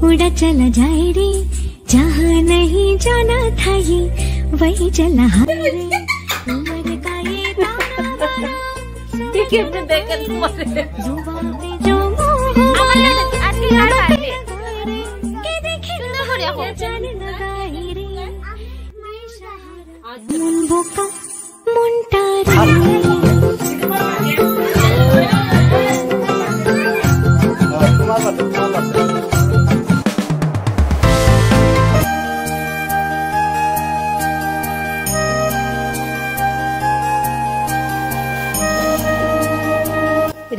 उड़ा चला जाए रे जहाँ नहीं जाना था ये वही चला रे उम्र का ये ताना बाना जो बोका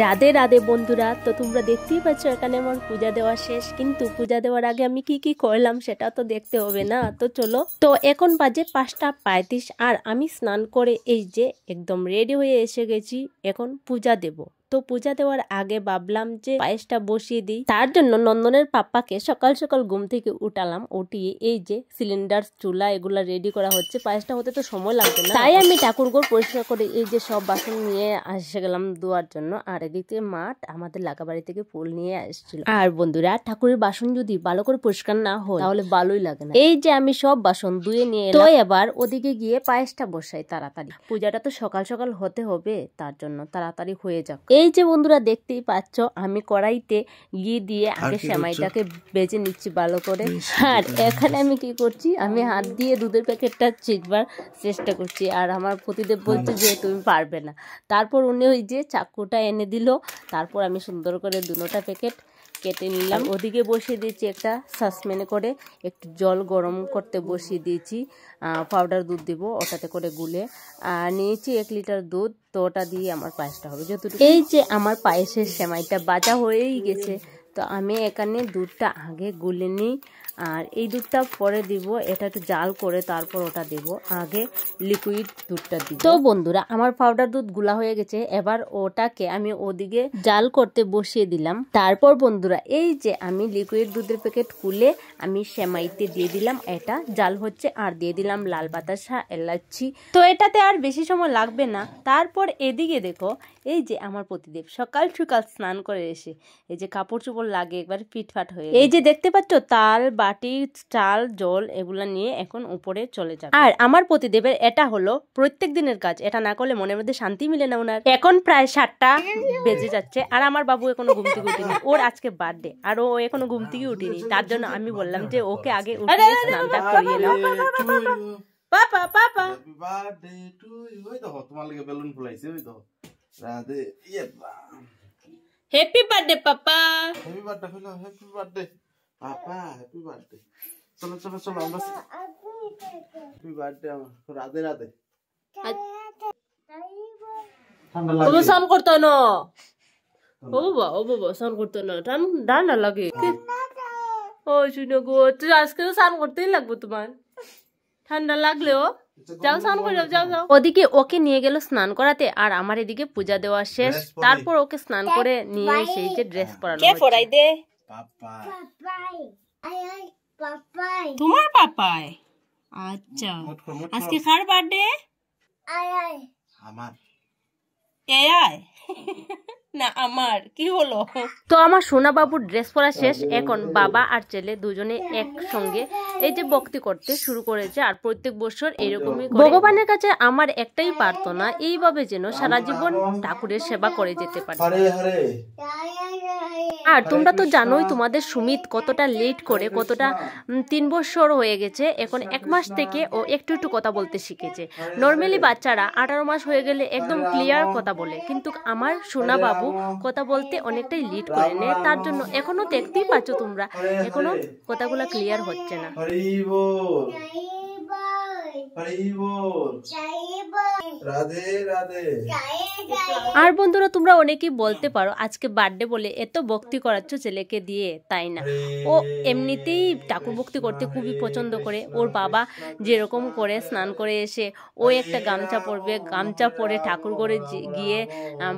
রাধে রাধে বন্ধুরা। তো তোমরা দেখতেই পাচ্ছ এখানে আমার পূজা দেওয়া শেষ, কিন্তু পূজা দেওয়ার আগে আমি কি কি করলাম সেটা তো দেখতে হবে না। তো চলো, তো এখন বাজে 5টা 35 আর আমি স্নান করে এই যে একদম রেডি হয়ে এসে গেছি, এখন পূজা দেব। তো পূজা দেওয়ার আগে ভাবলাম যে পায়েসটা বসিয়ে দিই, তার জন্য নন্দনের পাপ্পাকে সকাল সকাল ঘুম থেকে উঠালাম, উঠিয়ে এই যে সিলিন্ডার চুলা এগুলা রেডি করা হচ্ছে। পায়েসটা হতে তো সময় লাগবে না, তাই আমি ঠাকুরঘর পরিষ্কার করে এই যে সব বাসন নিয়ে এসে গেলাম ধোয়ার জন্য। আর এদিক থেকে মাঠ আমাদের লাগাবাড়ি থেকে ফুল নিয়ে আসছিল। আর বন্ধুরা, ঠাকুরের বাসন যদি ভালো করে পরিষ্কার না হয় তাহলে ভালোই লাগে না। এই যে আমি সব বাসন ধুয়ে নিয়ে এলাম, তো এবার ওদিকে গিয়ে পায়েসটা বসাই তাড়াতাড়ি। পূজাটা তো সকাল সকাল হতে হবে, তার জন্য তাড়াতাড়ি হয়ে যাক। এই যে বন্ধুরা দেখতেই পাচ্ছ আমি কড়াইতে ঘি দিয়ে আগে সেমাইটাকে বেজে নিচ্ছি ভালো করে। আর এখানে আমি কি করছি, আমি হাত দিয়ে দুধের প্যাকেটটা ছিঁচবার চেষ্টা করছি, আর আমার পতিদেব বলছে যে তুমি পারবে না। তারপর উনি ওই যে চাকুটা এনে দিল, তারপর আমি সুন্দর করে দুটোটা প্যাকেট কেটে নিলাম। ওদিকে বসিয়ে দিয়েছি একটা সসপ্যানে করে একটু জল গরম করতে বসিয়ে দিয়েছি, পাউডার দুধ দিব ওটাতে করে গুলে। আর নিয়েছি 1 লিটার দুধ, তো ওটা দিয়ে আমার পায়েসটা হবে যতটুকু। এই যে আমার পায়েসের সেমাইটা বাজা হয়েই গেছে, তো আমি এখানে দুধটা আগে গুলে নিই, আর এই দুধটা পরে দিব। এটা একটু জাল করে তারপর ওটা দেব, আগে লিকুইড দুধটা দিব। তো বন্ধুরা, আমার পাউডার দুধ গুলা হয়ে গেছে, এবার ওটাকে আমি ওদিকে জাল করতে বসিয়ে দিলাম। তারপর বন্ধুরা, এই যে আমি লিকুইড দুধের প্যাকেট খুলে আমি সেমাইতে দিয়ে দিলাম, এটা জাল হচ্ছে। আর দিয়ে দিলাম লাল বাতাসা, এলাচি। তো এটাতে আর বেশি সময় লাগবে না। তারপর এদিকে দেখো, এই যে আমার পতিদেব সকাল সকাল স্নান করে এসে এই যে কাপড় চোপড় লাগে একবার ফিটফাট হয়ে, এই যে দেখতে পাচ্ছ তাল বাটি চাল জল এগুলা নিয়ে এখন উপরে চলে যাবে। আর আমার পতিদেবের এটা হলো প্রত্যেক দিনের কাজ, এটা না করলে মনের মধ্যে শান্তি মিলে না ওনার। এখন প্রায় 7টা বেজে যাচ্ছে, আর আমার বাবু এখনো ঘুম থেকে উঠিনি। ওর আজকে বার্থডে, আর ও এখনো ঘুম থেকে উঠিনি। তার জন্য আমি বললাম যে ওকে আগে উঠিয়ে স্নানটা করিয়ে নাও। Papa papa happy birthday to you. ওই দেখো তোমার লাগি বেলুন ফুলাইছে, ওই দেখো রাধে ইয়েবা। Happy birthday papa, happy birthday হলো, happy birthday papa, happy birthday. চলো চলো চলো আমরা হ্যাপি বার্থডে রাধে রাধে। ঠান্ডা লাগে, তুমি সান করতে না। ও বাবা সান করতে না, ঠান্ডা লাগে। ও শুনো গো, তুই আজকে তো স্নান করতেই লাগবে তোমার, ঠান্ডা লাগলেও যাও স্নান করে যাও যাও। ওদিকে ওকে নিয়ে গেল স্নান করাতে, আর আমার এদিকে পূজা দেওয়া শেষ। তারপর ওকে স্নান করে নিয়ে এসে যে ড্রেস পরানো। কে পরাই দে? পাপা। তোমার পাপাই? আচ্ছা, আজকে কার বার্থডে? আমার। এই না আমার কি হলো? তো আমার সোনা বাবুর ড্রেস পরা শেষ, এখন বাবা আর ছেলে দুজনে একসঙ্গে এই যে ভক্তি করতে শুরু করেছে। আর প্রত্যেক বছর এরকমই ভগবানের কাছে আমার একটাই প্রার্থনা, এইভাবে যেন সারা জীবন ঠাকুরের সেবা করে যেতে পারে। আর তোমরা তো জানোই তোমাদের সুমিত কতটা লেট করে, কতটা 3 বছর হয়ে গেছে, এখন 1 মাস থেকে ও একটু একটু কথা বলতে শিখেছে। নর্মালি বাচ্চারা 18 মাস হয়ে গেলে একদম ক্লিয়ার কথা বলে, কিন্তু আমার সোনা বাবু কথা বলতে অনেকটাই লেট করে নেয়। তার জন্য এখনো দেখতেই পাচ্ছ তোমরা, এখনো কথাগুলো ক্লিয়ার হচ্ছে না। আর বন্ধুরা, তোমরা অনেকেই বলতে পারো আজকে বার্থডে বলে এত ভক্তি করাচ্ছ ছেলেকে দিয়ে, তাই না? ও এমনিতেই ঠাকুর ভক্তি করতে খুবই পছন্দ করে। ওর বাবা যেরকম করে স্নান করে এসে ও একটা গামছা পরবে, গামছা পরে ঠাকুর ঘরে গিয়ে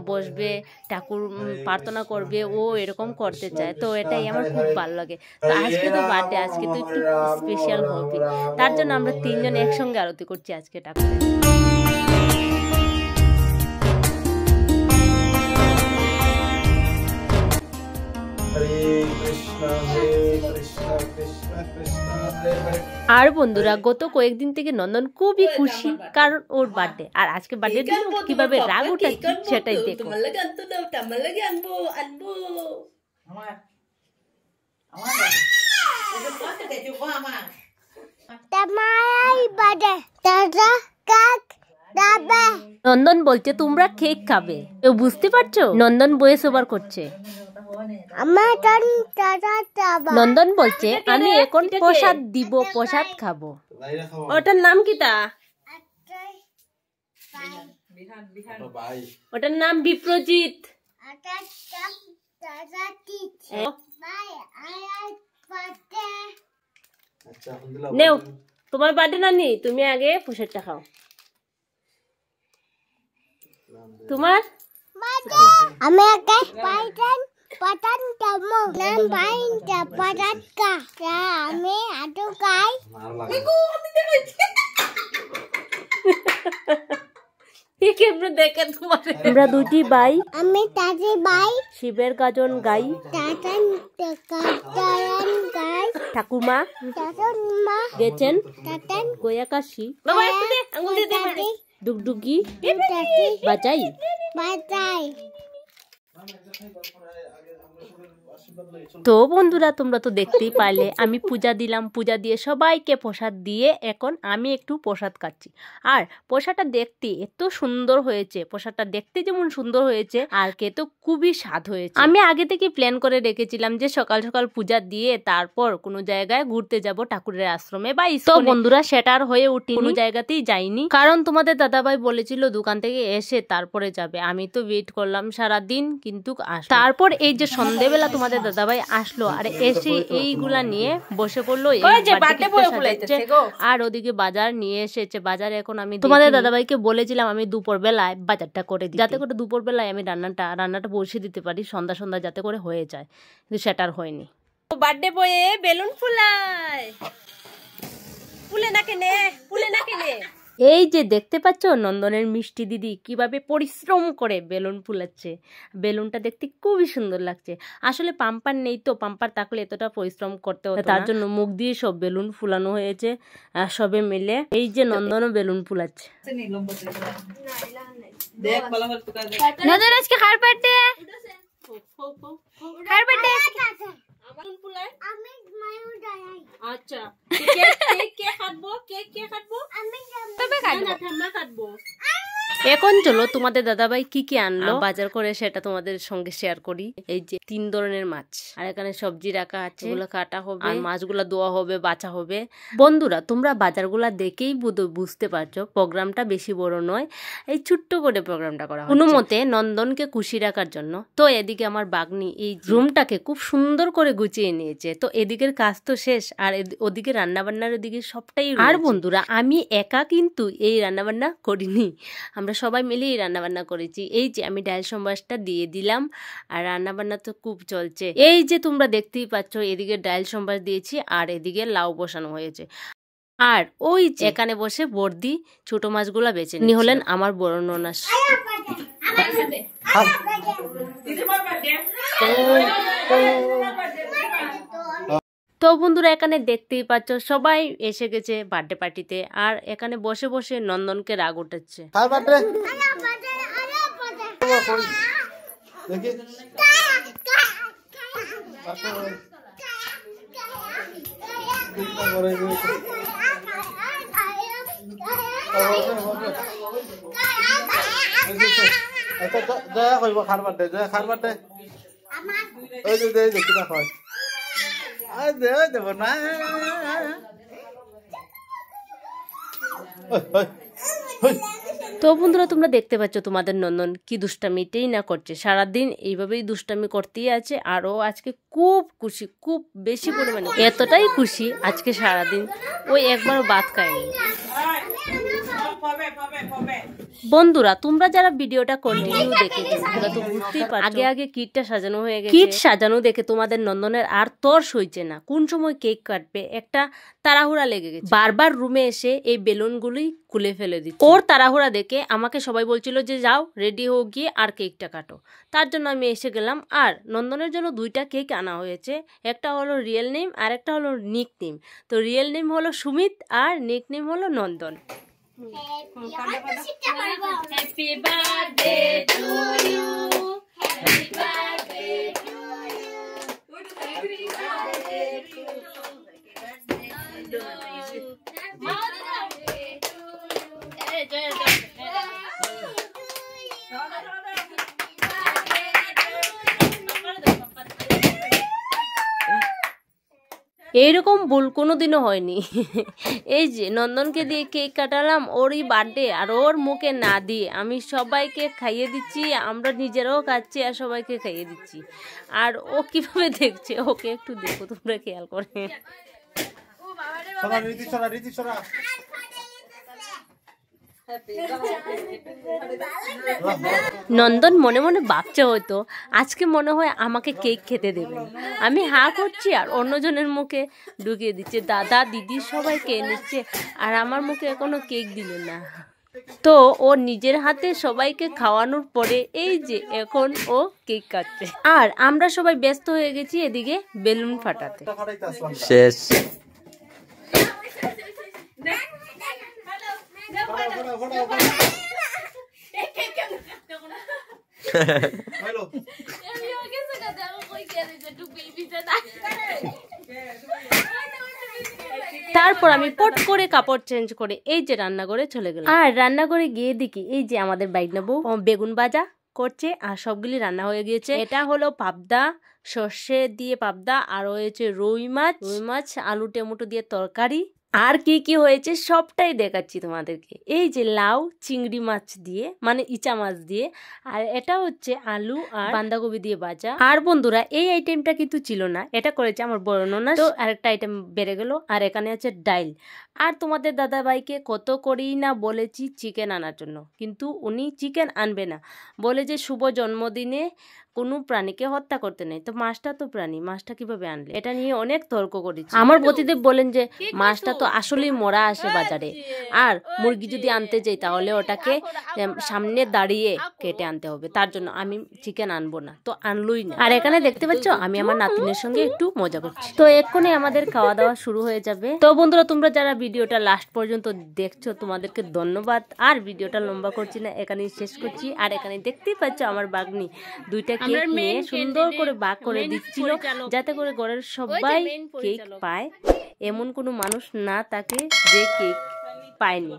বসবে, ঠাকুর প্রার্থনা করবে, ও এরকম করতে চায়। তো এটাই আমার খুব ভালো লাগে। তো আজকে তো বার্থডে, আজকে তো একটু স্পেশাল হবে, তার জন্য আমরা 3 জন একসঙ্গে আরতি করছি আজকে ঠাকুরের। আর বন্ধুরা গত কয়েকদিন থেকে নন্দন খুবই খুশি, কারণ ওর বার্থডে। আর আজকে বার্থডে দিন কিভাবে রাগ উঠাচ্ছে সেটাই দেখো। নন্দন বলছে তোমরা কেক খাবে, তো বুঝতে পারছো নন্দন ভয়েস ওভার করছে। নন্দন বলছে আমি এখন প্রসাদ দিব, প্রসাদ খাবো। ওটার নাম কি তা? ওটার নাম বিপ্রজিৎ। নেও তোমার বার্থডে নানি, তুমি আগে প্রসাদটা খাও। তোমার আমি আগে পাটান কামো নাম বাইনটা পাটাকা আমি আটো খাই। আমরা দুটি ভাই, আমি তাজি ভাই শিবের গাজন গাই, টাটান টাটান গাই ঠাকুমা টাটান মা গেছেন টাটান গোয়াকাশি, টাটি ডুগডুগি টাটি বাজাই। বাজাই। তো বন্ধুরা তোমরা তো দেখতেই পারলে আমি পূজা দিলাম, পূজা দিয়ে সবাইকে প্রসাদ দিয়ে এখন আমি একটু প্রসাদ খাচ্ছি। আর প্রসাদটা দেখতে এত সুন্দর হয়েছে, প্রসাদটা দেখতে যেমন সুন্দর হয়েছে আর খেতে খুবই স্বাদ হয়েছে। আমি আগে থেকে প্ল্যান করে রেখেছিলাম যে সকাল সকাল পূজা দিয়ে তারপর কোনো জায়গায় ঘুরতে যাব ঠাকুরের আশ্রমে বা তো বন্ধুরা সেটা আর হয়ে উঠি, কোনো জায়গাতেই যাইনি, কারণ তোমাদের দাদাভাই বলেছিল দোকান থেকে এসে তারপরে যাবে। আমি তো ওয়েট করলাম সারাদিন, কিন্তু তারপর এই যে সন্ধ্যেবেলা তোমাদের দাদাভাই আসলো আর এসে এইগুলা নিয়ে বসে পড়লো। আর ওদিকে বাজার নিয়ে এসেছে, বাজারে এখন আমি তোমাদের দাদাভাইকে বলেছিলাম আমি দুপুর বেলায় বাজারটা করে দিই, যাতে করে দুপুর বেলায় আমি রান্নাটা বসিয়ে দিতে পারি, সন্ধ্যা সন্ধ্যা যাতে করে হয়ে যায়, কিন্তু সেটা আর হয়নি। বার্থডে বয়ে বেলুন ফুলায়, ফুলে না কেনে, ফুলে না কেনে। এই যে দেখতে পাচ্ছ নন্দনের মিষ্টি দিদি কিভাবে পরিশ্রম করে বেলুন ফুলাচ্ছে। বেলুনটা দেখতে খুবই সুন্দর লাগছে। আসলে পাম্পার নেই, তো পাম্পার থাকলে এতটা পরিশ্রম করতে হতো, তার জন্য মুখ দিয়ে সব বেলুন ফুলানো হয়েছে সবে মিলে। এই যে নন্দনও বেলুন ফুলাচ্ছে। নন্দন আজকে কার বার্থডে? কার বার্থডে? আচ্ছা এখন চলো তোমাদের দাদাভাই কি কি আনলো বাজার করে সেটা তোমাদের সঙ্গে শেয়ার করি। এই যে 3 ধরনের মাছ, আর এখানে সবজি রাখা আছে, এগুলো কাটা হবে আর মাছগুলা ধোয়া হবে, বাছা হবে। বন্ধুরা তোমরা বাজারগুলা দেখেই বুঝতে পারছো প্রোগ্রামটা বেশি বড় নয়, এই ছোট্ট করে প্রোগ্রামটা করা কোনো মতে নন্দনকে খুশি রাখার জন্য। তো এদিকে আমার বাগনি এই রুমটাকে খুব সুন্দর করে গুছিয়ে নিয়েছে, তো এদিকের কাজ তো শেষ আর ওদিকে রান্নাবান্নার ওদিকে সবটাই। আর বন্ধুরা আমি একা কিন্তু এই রান্নাবান্না করিনি, আমরা সবাই মিলে এই রান্নাবান্না করেছি। এই যে আমি ডাল সম্বাসটা দিয়ে দিলাম আর রান্নাবান্না তো খুব চলছে। এই যে তোমরা দেখতেই পাচ্ছ এদিকে ডাল সম্বাস দিয়েছি আর এদিকে লাউ বসানো হয়েছে। আর ওই যে এখানে বসে বর্দি ছোট মাছগুলা বেছে নিয়ে হলেন আমার বড় ননাস। তো বন্ধুরা এখানে দেখতেই পাচ্ছ সবাই এসে গেছে বার্থডে পার্টিতে, আর এখানে বসে বসে নন্দনকে রাগ উঠাচ্ছে। জয়া কইব খার বার্থডে, জয়া খার বার্থডে। ওই যে দে কিটা কয়, আই দে দেব না। তো বন্ধুরা তোমরা দেখতে পাচ্ছ তোমাদের নন্দন কি দুষ্টামিটাই না করছে, সারাদিন এইভাবেই দুষ্টামি করতেই আছে। আর ও আজকে খুব খুশি, খুব বেশি পরিমাণে, এতটাই খুশি আজকে সারাদিন ওই একবারও ভাত খায়নি। বন্ধুরা তোমরা যারা ভিডিওটা কন্টিনিউ দেখেছো তোমরা তো বুঝতেই পারছো আগে আগে কিটটা সাজানো হয়ে গেছে। কিট সাজানো দেখে তোমাদের নন্দনের আর তর্স হইছে না কোন সময় কেক কাটবে, একটা তাড়াহুড়া লেগে গেছে। বারবার রুমে এসে এই বেলুনগুলোই খুলে ফেলে দিচ্ছে। ওর তাড়াহুড়া দেখে আমাকে সবাই বলছিল যে যাও রেডি হয়ে গিয়ে আর কেকটা কাটো। তার জন্য আমি এসে গেলাম। আর নন্দনের জন্য দুইটা কেক আনা হয়েছে, একটা হলো রিয়েল নেম আর একটা হলো নিক নেম। তো রিয়েল নেম হলো সুমিত আর নিক নেম হলো নন্দন। Happy birthday to you. Happy birthday to you. Happy birthday to you. এইরকম ভুল কোনোদিনও হয়নি। এই যে নন্দনকে দিয়ে কেক কাটালাম ওরই বার্থডে, আর ওর মুখে না দিয়ে আমি সবাইকে খাইয়ে দিচ্ছি, আমরা নিজেরাও খাচ্ছি আর সবাইকে খাইয়ে দিচ্ছি। আর ও কিভাবে দেখছে ওকে একটু দেখো তোমরা খেয়াল করে। নন্দন মনে মনে ভাবছে হয়তো আজকে মনে হয় আমাকে কেক খেতে দেবেন। আমি হা করছি আর অন্যজনের মুখে ঢুকিয়ে দিচ্ছে, দাদা দিদি সবাই খেয়ে নিচ্ছে আর আমার মুখে এখনো কেক দিলেন না। তো ও নিজের হাতে সবাইকে খাওয়ানোর পরে এই যে এখন ও কেক কাটছে, আর আমরা সবাই ব্যস্ত হয়ে গেছি এদিকে বেলুন ফাটাতে। শেষ। তারপর আমি পট করে কাপড় চেঞ্জ করে এই যে রান্নাঘরে চলে গেলাম। আর রান্নাঘরে গিয়ে দেখি এই যে আমাদের বাইক নেবো বেগুন ভাজা করছে আর সবগুলি রান্না হয়ে গিয়েছে। এটা হলো পাবদা, সর্ষে দিয়ে পাবদা, আর হয়েছে রুই মাছ আলু টমেটো দিয়ে তরকারি। আর কি কি হয়েছে সবটাই দেখাচ্ছি তোমাদেরকে। এই যে লাউ চিংড়ি মাছ দিয়ে মানে ইচা মাছ দিয়ে, আর এটা হচ্ছে আলু আর বাঁধাকপি দিয়ে ভাজা। আর বন্ধুরা এই আইটেমটা কিন্তু ছিল না, এটা করেছে আমার বড় ননা, তো আরেকটা আইটেম বেড়ে গেল। আর এখানে আছে ডাইল। আর তোমাদের দাদা ভাইকে কত করেই না বলেছি চিকেন আনার জন্য, কিন্তু উনি চিকেন আনবে না, বলে যে শুভ জন্মদিনে কোনো প্রাণীকে হত্যা করতে নেই। তো মাছটা তো প্রাণী, মাছটা কিভাবে আনলে? এটা নিয়ে অনেক তর্ক করেছি। আমার পতিদেব বলেন যে মাছটা তো আসলেই মরা আসে বাজারে, আর মুরগি যদি আনতে যাই তাহলে ওটাকে সামনে দাঁড়িয়ে কেটে আনতে হবে, তার জন্য আমি চিকেন আনবো না, তো আনলই না। আর এখানে দেখতে পাচ্ছ আমি আমার নাতিনের সঙ্গে একটু মজা করছি। তো এক্ষুনি আমাদের খাওয়া দাওয়া শুরু হয়ে যাবে। তো বন্ধুরা তোমরা যারা ভিডিওটা লাস্ট পর্যন্ত দেখছো তোমাদেরকে ধন্যবাদ। আর ভিডিওটা লম্বা করছি না, এখানেই শেষ করছি। আর এখানে দেখতেই পাচ্ছ আমার বাগনি দুইটা কেক নিয়ে সুন্দর করে ভাগ করে দিচ্ছিল, যাতে করে ঘরের সবাই কেক পায়, এমন কোনো মানুষ না থাকে যে কেক পায়নি।